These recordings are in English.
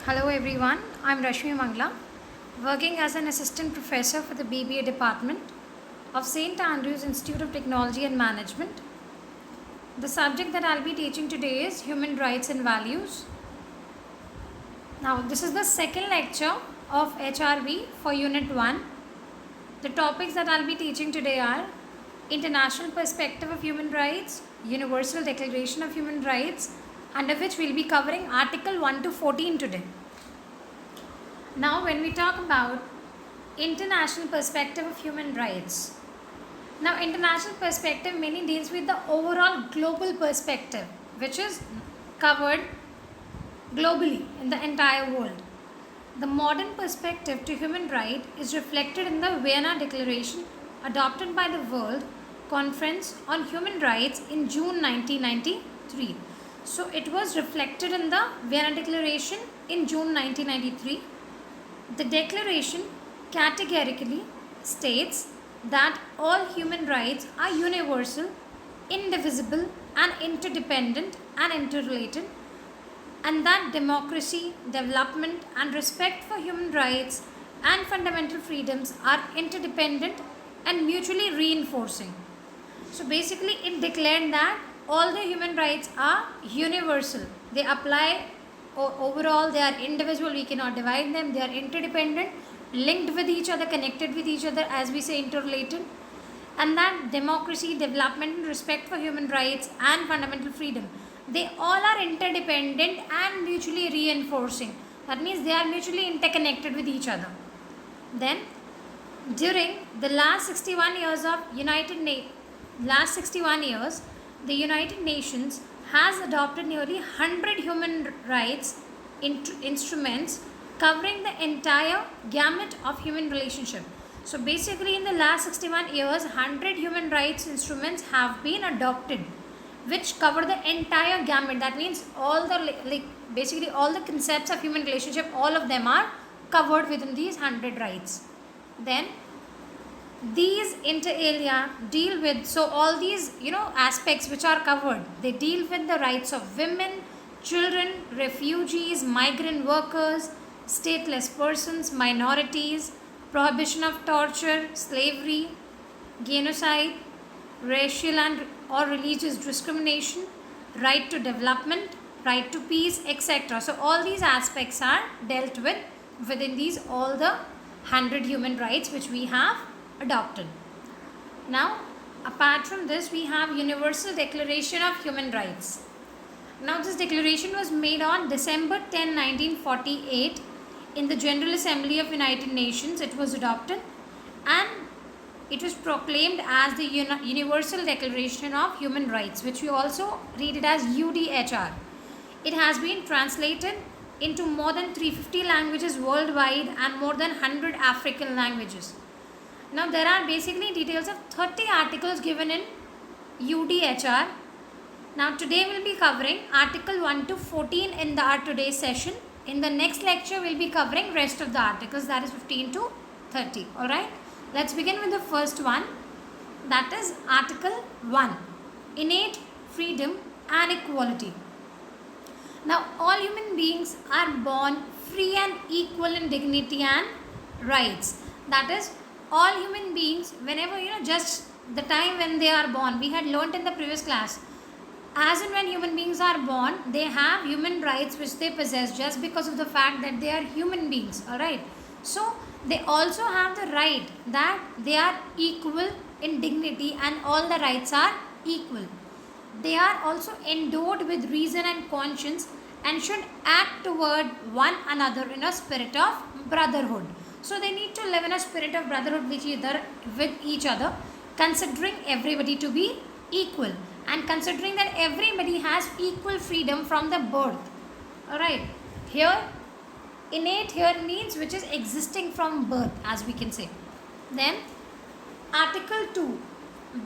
Hello everyone, I'm Rashmi Mangla, working as an assistant professor for the BBA department of St. Andrews Institute of Technology and Management. The subject that I'll be teaching today is Human Rights and Values. Now, this is the second lecture of HRV for Unit 1. The topics that I'll be teaching today are International Perspective of Human Rights, Universal Declaration of Human Rights, under which we'll be covering Article 1 to 14 today. Now, when we talk about international perspective of human rights, now international perspective mainly deals with the overall global perspective, which is covered globally in the entire world. The modern perspective to human right is reflected in the Vienna Declaration adopted by the World Conference on Human Rights in June 1993. So it was reflected in the Vienna Declaration in June 1993. The declaration categorically states that all human rights are universal, indivisible and interdependent and interrelated, and that democracy, development and respect for human rights and fundamental freedoms are interdependent and mutually reinforcing. So basically it declared that all the human rights are universal. They apply overall, they are indivisible, we cannot divide them, they are interdependent, linked with each other, connected with each other, as we say, interrelated, and that democracy, development and respect for human rights and fundamental freedom, they all are interdependent and mutually reinforcing. That means they are mutually interconnected with each other. Then during the last 61 years of the United Nations has adopted nearly 100 human rights instruments covering the entire gamut of human relationship. So basically in the last 61 years, 100 human rights instruments have been adopted which cover the entire gamut. That means all the basically all the concepts of human relationship, all of them are covered within these 100 rights. Then these inter alia deal with, so all these aspects which are covered, they deal with the rights of women, children, refugees, migrant workers, stateless persons, minorities, prohibition of torture, slavery, genocide, racial and or religious discrimination, right to development, right to peace, etc. So all these aspects are dealt with within these all the 100 human rights which we have adopted. Now, apart from this, we have Universal Declaration of Human Rights. Now, this declaration was made on December 10, 1948 in the General Assembly of United Nations. It was adopted and it was proclaimed as the Universal Declaration of Human Rights, which we also read it as UDHR. It has been translated into more than 350 languages worldwide and more than 100 African languages. Now there are basically details of 30 articles given in UDHR. Now today we will be covering Article 1 to 14 in our today's session. In the next lecture we will be covering rest of the articles, that is 15 to 30. Alright, let's begin with the first one, that is Article 1, Innate Freedom and Equality. Now all human beings are born free and equal in dignity and rights. That is, all human beings, whenever just the time when they are born, we had learnt in the previous class, as and when human beings are born, they have human rights which they possess just because of the fact that they are human beings. Alright, so they also have the right that they are equal in dignity and all the rights are equal. They are also endowed with reason and conscience and should act toward one another in a spirit of brotherhood. So they need to live in a spirit of brotherhood with each other, considering everybody to be equal and considering that everybody has equal freedom from the birth. Alright, here innate here means which is existing from birth, as we can say. Then Article 2,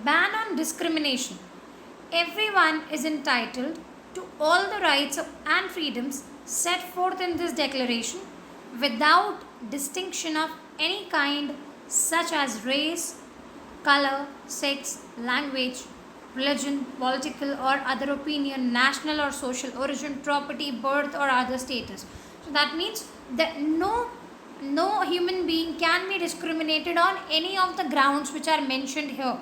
Ban on Discrimination. Everyone is entitled to all the rights and freedoms set forth in this declaration without distinction of any kind, such as race, color, sex, language, religion, political or other opinion, national or social origin, property, birth or other status. So that means that no human being can be discriminated on any of the grounds which are mentioned here.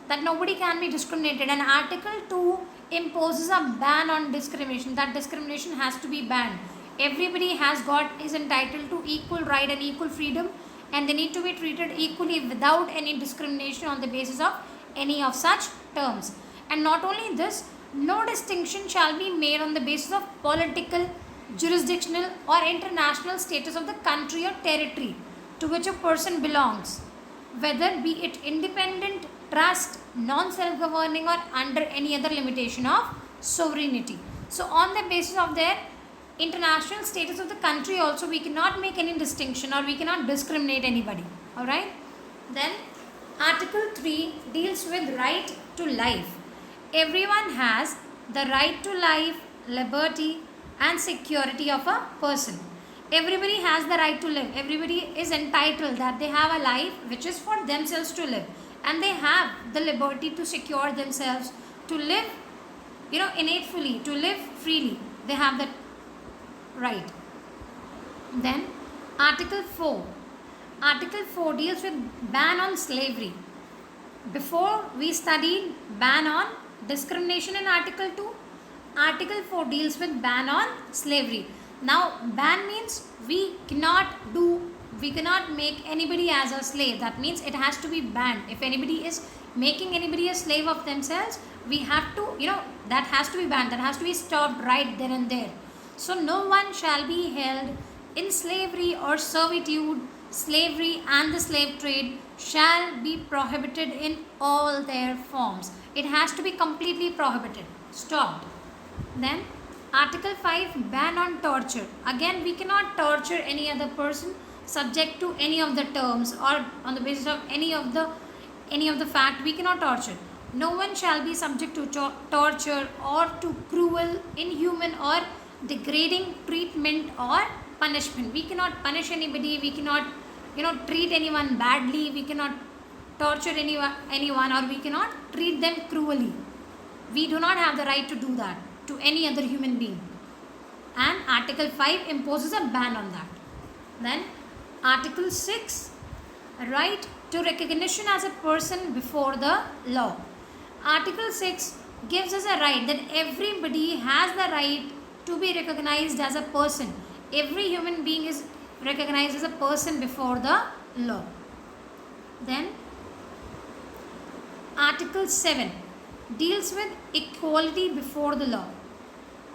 That nobody can be discriminated, and Article 2 imposes a ban on discrimination. That discrimination has to be banned. Everybody is entitled to equal right and equal freedom, and they need to be treated equally without any discrimination on the basis of any of such terms. And not only this, no distinction shall be made on the basis of political, jurisdictional or international status of the country or territory to which a person belongs, whether be it independent, trust, non-self-governing or under any other limitation of sovereignty. So on the basis of their international status of the country also, we cannot make any distinction or we cannot discriminate anybody. Alright. Then Article 3 deals with right to life. Everyone has the right to life, liberty and security of a person. Everybody has the right to live. Everybody is entitled that they have a life which is for themselves to live, and they have the liberty to secure themselves, to live, innately, to live freely. They have that right. Then Article 4. Article 4 deals with ban on slavery. Before we studied ban on discrimination in Article 2, Article 4 deals with ban on slavery. Now ban means we cannot make anybody as a slave. That means it has to be banned. If anybody is making anybody a slave of themselves, we have to, that has to be banned. That has to be stopped right then and there. So no one shall be held in slavery or servitude. Slavery and the slave trade shall be prohibited in all their forms. It has to be completely prohibited, stopped. Then Article 5, ban on torture. Again, we cannot torture any other person subject to any of the terms or on the basis of any of the fact. We cannot torture. No one shall be subject to torture or to cruel, inhuman or degrading treatment or punishment. We cannot punish anybody. We cannot treat anyone badly. We cannot torture anyone or we cannot treat them cruelly. We do not have the right to do that to any other human being. And Article 5 imposes a ban on that. Then Article 6, right to recognition as a person before the law. Article 6 gives us a right that everybody has the right to be recognized as a person. Every human being is recognized as a person before the law. Then Article 7 deals with equality before the law.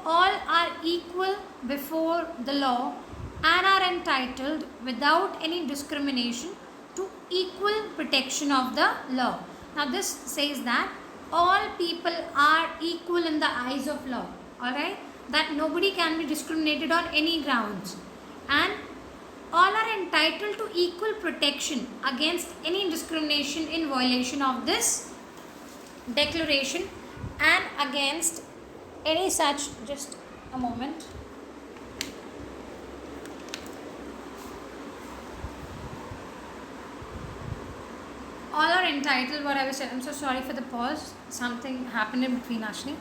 All are equal before the law and are entitled without any discrimination to equal protection of the law. Now this says that all people are equal in the eyes of law. Alright? That nobody can be discriminated on any grounds. And all are entitled to equal protection against any discrimination in violation of this declaration and against any such, just a moment. All are entitled, what I was saying, I'm so sorry for the pause, something happened in between actually.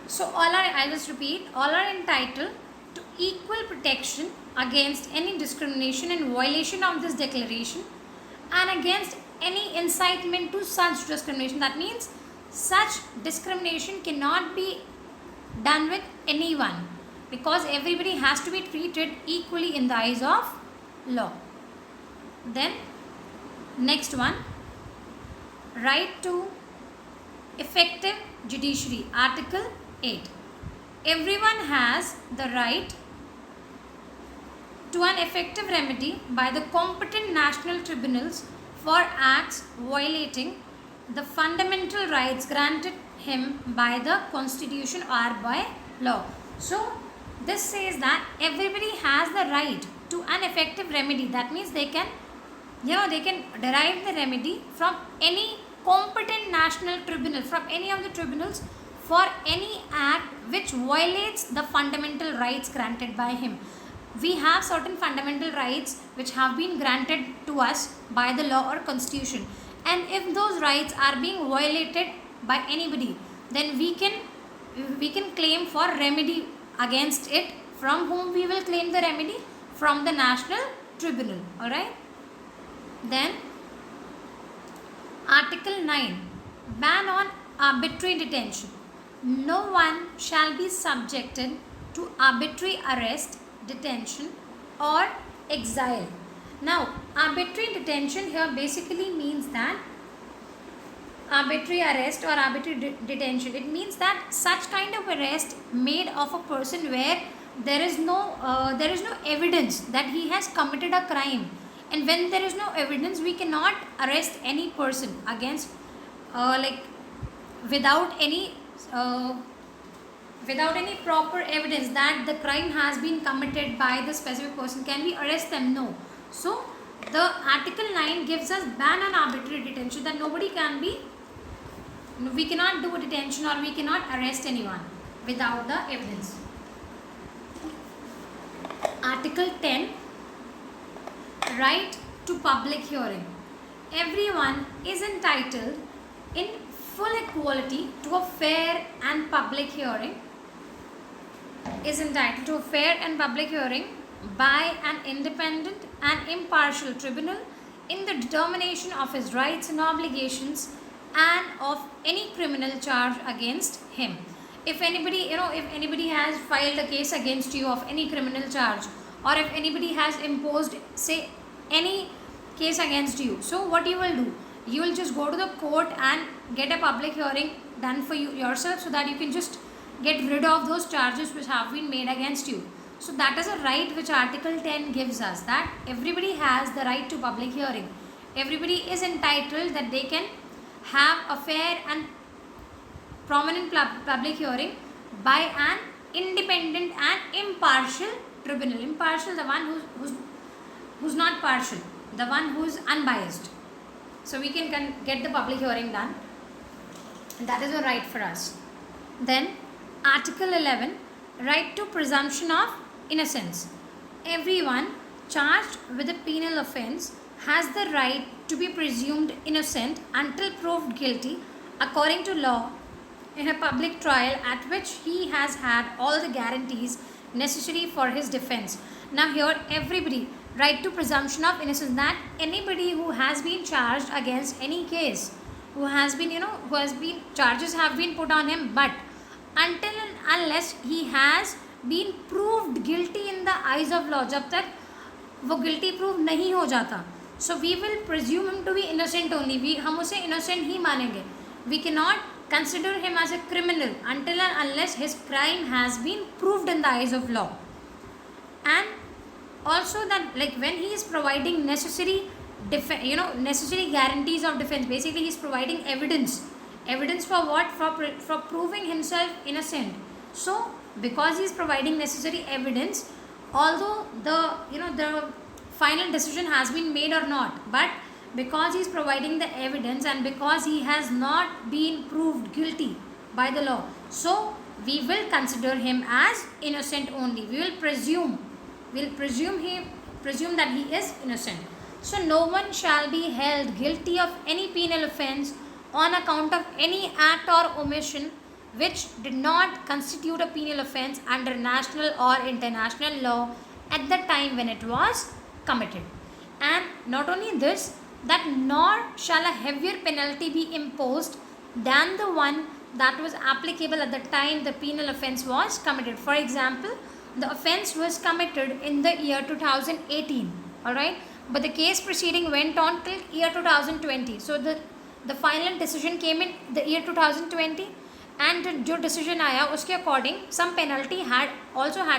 So I'll just repeat, all are entitled to equal protection against any discrimination in violation of this declaration and against any incitement to such discrimination. That means such discrimination cannot be done with anyone because everybody has to be treated equally in the eyes of law. Then next one, right to effective judiciary. Article 8. Everyone has the right to an effective remedy by the competent national tribunals for acts violating the fundamental rights granted him by the constitution or by law. So this says that everybody has the right to an effective remedy. That means they can derive the remedy from any competent national tribunal, from any of the tribunals for any act which violates the fundamental rights granted by him. We have certain fundamental rights which have been granted to us by the law or constitution, and if those rights are being violated by anybody, then we can claim for remedy against it. From whom we will claim the remedy? From the national tribunal. All right. Then Article 9, ban on arbitrary detention. No one shall be subjected to arbitrary arrest, detention, or exile. Now, arbitrary detention here basically means that arbitrary arrest or arbitrary detention, it means that such kind of arrest made of a person where there is no evidence that he has committed a crime, and when there is no evidence we cannot arrest any person against like without any uh, without any proper evidence that the crime has been committed by the specific person. Can we arrest them? No. So the Article 9 gives us ban on arbitrary detention, that nobody can be, we cannot do a detention or we cannot arrest anyone without the evidence. Article 10, right to public hearing. Everyone is entitled in full equality to a fair and public hearing, is entitled to a fair and public hearing by an independent and impartial tribunal in the determination of his rights and obligations and of any criminal charge against him. If anybody has filed a case against you of any criminal charge, or if anybody has imposed, say, any case against you, so what you will do? You will just go to the court and get a public hearing done for you yourself, so that you can just get rid of those charges which have been made against you. So that is a right which Article 10 gives us, that everybody has the right to public hearing. Everybody is entitled that they can have a fair and prominent public hearing by an independent and impartial tribunal. Impartial, the one who's not partial, the one who's unbiased. So we can get the public hearing done, and that is a right for us. Then Article 11, right to presumption of innocence. Everyone charged with a penal offence has the right to be presumed innocent until proved guilty according to law in a public trial at which he has had all the guarantees necessary for his defence. Now here everybody, right to presumption of innocence, that anybody who has been charged against any case, who has been charges have been put on him, but until and unless he has been proved guilty in the eyes of law, जब तक वो guilty prove नहीं हो जाता, so we will presume him to be innocent only. हम उसे innocent ही मानेंगे. We cannot consider him as a criminal until and unless his crime has been proved in the eyes of law. And also that, like, when he is providing necessary necessary guarantees of defense, basically he is providing evidence for what? For proving himself innocent. So because he is providing necessary evidence, although the final decision has been made or not, but because he is providing the evidence and because he has not been proved guilty by the law, so we will consider him as innocent only. We will presume that he is innocent. So no one shall be held guilty of any penal offence on account of any act or omission which did not constitute a penal offence under national or international law at the time when it was committed. And not only this, that nor shall a heavier penalty be imposed than the one that was applicable at the time the penal offence was committed. For example, the offence was committed in the year 2018, alright, but the case proceeding went on till year 2020. So the final decision came in the year 2020, and जो decision आया उसके according some penalty had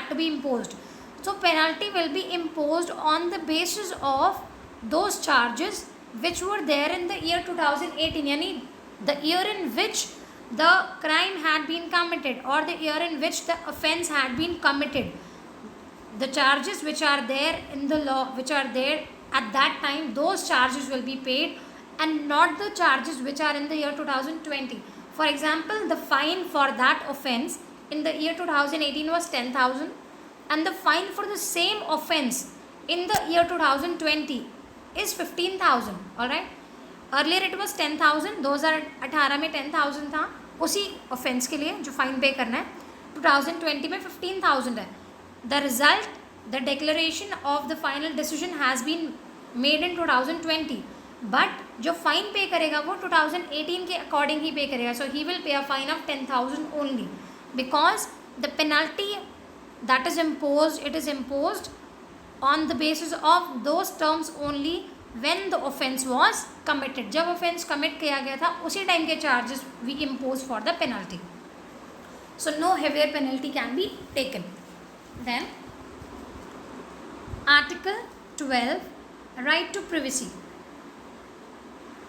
to be imposed. So penalty will be imposed on the basis of those charges which were there in the year 2018, yani the year in which the crime had been committed or the year in which the offence had been committed. The charges which are there in the law, which are there at that time, those charges will be paid, and not the charges which are in the year 2020. For example, the fine for that offence in the year 2018 was 10,000, and the fine for the same offence in the year 2020 is 15,000. Alright, earlier it was 10,000, 2018 में 10,000 था, उसी offence के लिए जो fine पे करना है. 2020 में 15,000 है. The result, the declaration of the final decision has been made in 2020, but जो फाइन पे करेगा वो 2018 के अकॉर्डिंग ही पे करेगा. सो he will pay a fine of 10,000 only, because the penalty that is imposed, it is imposed on the basis of those terms only when the offence was committed. जब offence commit किया गया था उसी time के charges we impose for the penalty. So no heavier penalty can be taken. Then Article 12, right to privacy.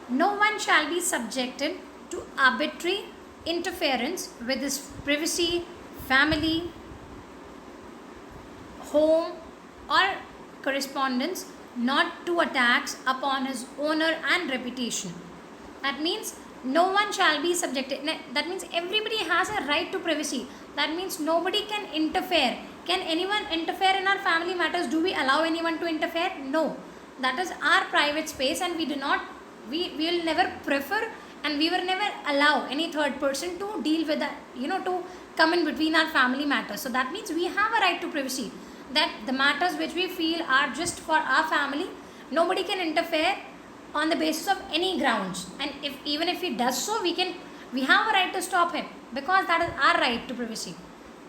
No one shall be subjected to arbitrary interference with his privacy, family, home or correspondence, not to attacks upon his honor and reputation. That means no one shall be subjected. That means everybody has a right to privacy. That means nobody can interfere. Can anyone interfere in our family matters? Do we allow anyone to interfere? No. That is our private space, and we will never prefer, and we will never allow any third person to deal with that, to come in between our family matters. So that means we have a right to privacy, that the matters which we feel are just for our family, nobody can interfere on the basis of any grounds. And even if he does so, we have a right to stop him, because that is our right to privacy.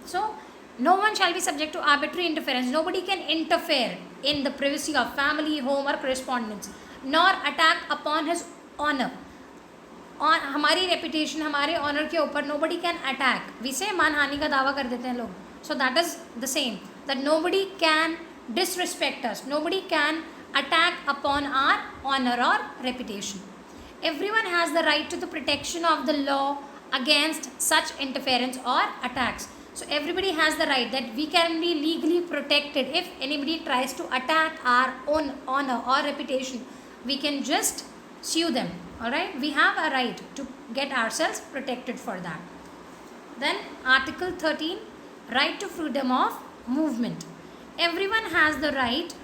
So no one shall be subject to arbitrary interference. Nobody can interfere in the privacy of family, home or correspondence, nor attack upon his honor. और हमारी reputation, हमारे honour के ऊपर nobody can attack. We say मानहानि का दावा कर देते हैं लोग. So that is the same, that nobody can disrespect us, nobody can attack upon our honor or reputation. Everyone has the right to the protection of the law against such interference or attacks. So everybody has the right that we can be legally protected. If anybody tries to attack our own honor or reputation, we can just sue them. Alright, we have a right to get ourselves protected for that. Then Article 13, right to freedom of movement. Everyone has the right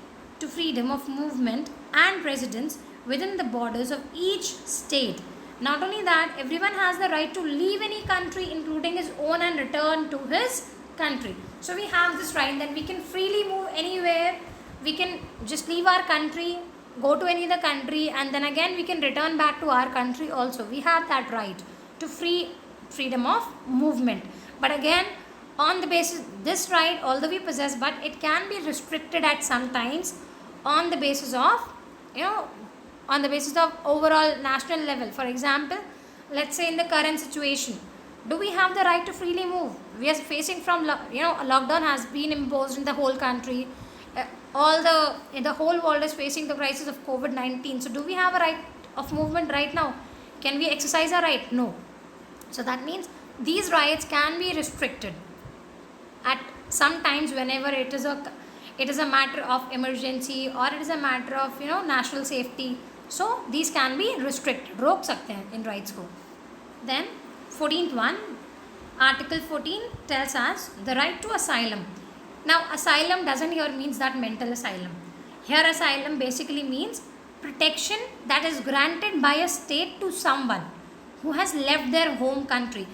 to freedom of movement and residence within the borders of each state. Not only that, everyone has the right to leave any country, including his own, and return to his country. So we have this right that we can freely move anywhere. We can just leave our country, go to any other country, and then again we can return back to our country also. We have that right to freedom of movement. But again, on the basis, this right, although we possess, but it can be restricted at some times on the basis of, on the basis of overall national level. For example, let's say in the current situation, do we have the right to freely move? We are facing from, a lockdown has been imposed in the whole country. The whole world is facing the crisis of COVID-19. So do we have a right of movement right now? Can we exercise our right? No. So that means these rights can be restricted at some times whenever it is a matter of emergency, or it is a matter of national safety. So these can be restricted. रोक सकते हैं इन rights को. Then 14th one, Article 14 tells us the right to asylum. Now asylum doesn't here means that mental asylum. Here asylum basically means protection that is granted by a state to someone who has left their home country.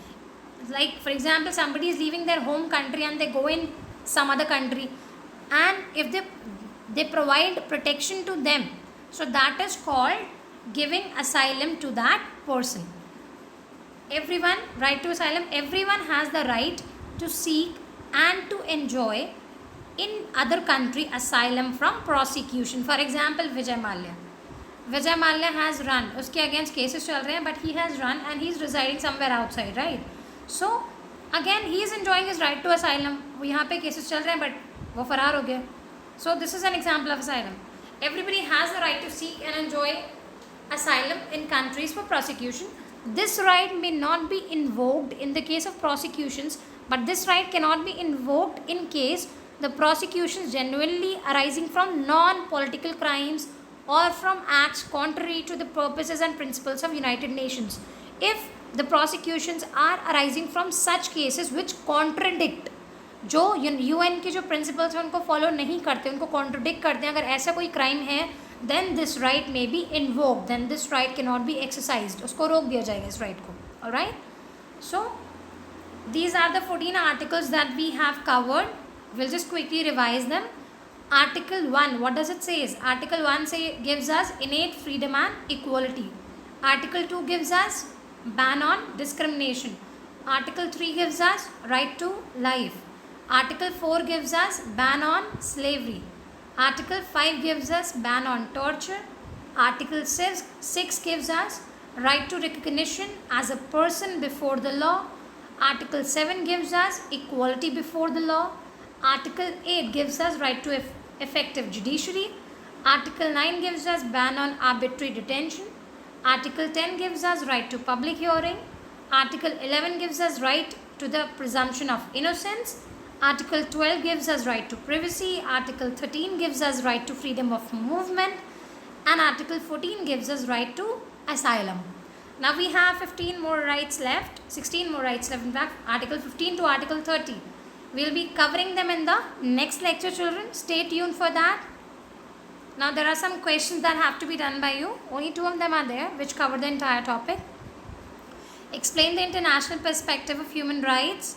Like for example, somebody is leaving their home country and they go in some other country, and if they provide protection to them, so that is called giving asylum to that person. Everyone, right to asylum, everyone has the right to seek and to enjoy in other country asylum from prosecution. For example, Vijay Mallya has run, उसके against cases चल रहे हैं, but he has run and he is residing somewhere outside, right? So again he is enjoying his right to asylum. वो यहाँ पे cases चल रहे हैं but वो फरार हो गया. So this is an example of asylum. Everybody has the right to seek and enjoy asylum in countries for prosecution. This right may not be invoked in the case of prosecutions, but this right cannot be invoked in case the prosecutions genuinely arising from non-political crimes or from acts contrary to the purposes and principles of United Nations. If the prosecutions are arising from such cases which contradict, जो UN के जो principles हैं उनको follow नहीं करते, उनको contradict करते हैं, अगर ऐसा कोई क्राइम है, then this right may be invoked, then this right cannot be exercised. उसको रोक दिया जाएगा इस right को. Alright? So these are the 14 articles that we have covered. We'll just quickly revise them. Article 1, what does it say? Article 1 gives us innate freedom and equality. Article 2 gives us ban on discrimination. Article 3 gives us right to life. Article 4 gives us ban on slavery. Article 5 gives us ban on torture. Article 6 gives us right to recognition as a person before the law. Article 7 gives us equality before the law. Article 8 gives us right to effective judiciary. Article 9 gives us ban on arbitrary detention. Article 10 gives us right to public hearing. Article 11 gives us right to the presumption of innocence. Article 12 gives us right to privacy. Article 13 gives us right to freedom of movement. And Article 14 gives us right to asylum. Now we have 15 more rights left, 16 more rights left in fact, Article 15 to Article 30. We'll be covering them in the next lecture, children. Stay tuned for that. Now there are some questions that have to be done by you. Only 2 of them are there which cover the entire topic. Explain the international perspective of human rights.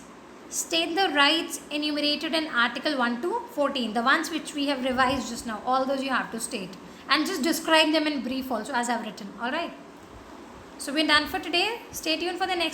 State the rights enumerated in Article 1 to 14, the ones which we have revised just now. All those you have to state. And just describe them in brief also as I've written. Alright. So we're done for today. Stay tuned for the next